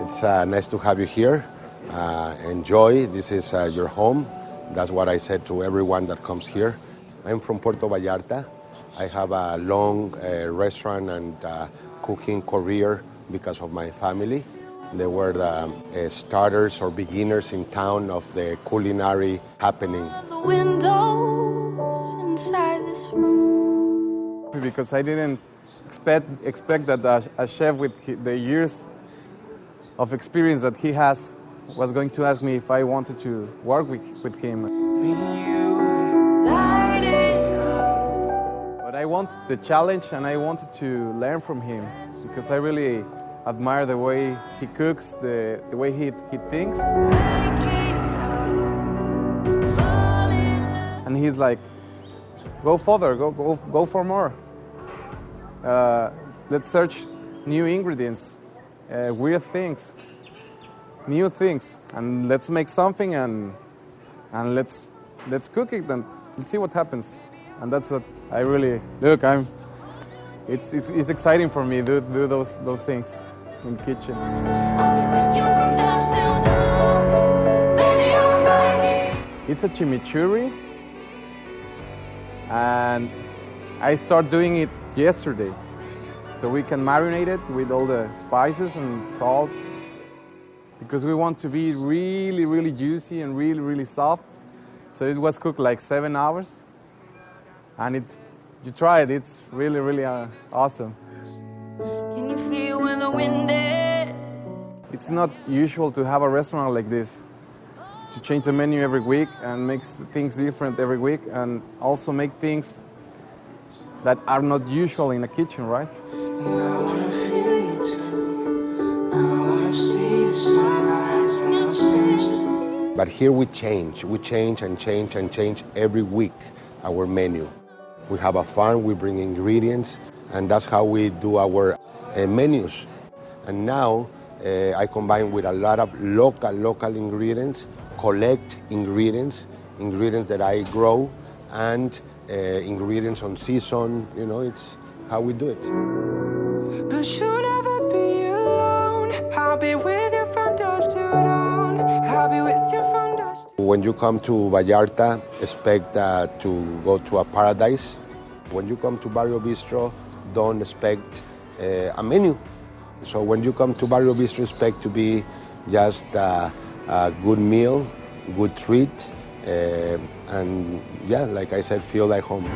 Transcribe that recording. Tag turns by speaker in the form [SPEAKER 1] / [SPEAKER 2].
[SPEAKER 1] It's nice to have you here. Enjoy. This is your home. That's what I said to everyone that comes here. I'm from Puerto Vallarta. I have a long restaurant and cooking career because of my family. They were the starters or beginners in town of the culinary happening.
[SPEAKER 2] The windows inside this room.
[SPEAKER 3] Because I didn't expect that a chef with the years of experience that he has was going to ask me if I wanted to work with him. But I wanted the challenge and I wanted to learn from him because I really admire the way he cooks, the way he thinks. And he's like, go further, go for more. Let's search new ingredients, weird things, new things, and let's make something and let's cook it and let's see what happens. And that's what I really look. It's exciting for me to do those things in the kitchen. It's a chimichurri, and I started doing it yesterday. So we can marinate it with all the spices and salt because we want to be really, really juicy and really, really soft. So it was cooked like 7 hours. And you try it, it's really, really awesome.
[SPEAKER 2] Can you feel when the wind is?
[SPEAKER 3] It's not usual to have a restaurant like this, to change the menu every week and make things different every week and also make things that are not usual in a kitchen, right?
[SPEAKER 1] But here we change and change every week our menu. We have a farm, we bring ingredients, and that's how we do our menus. And now I combine with a lot of local ingredients, collect ingredients that I grow, and ingredients on season. You know, it's how we do it.
[SPEAKER 4] But you'll never be alone. I'll be with you from dusk to dawn. I'll be with you from dusk to...
[SPEAKER 1] When you come to Vallarta, expect to go to a paradise. When you come to Barrio Bistro, don't expect a menu. So when you come to Barrio Bistro, expect to be just a good meal, good treat, and yeah, like I said, feel like home.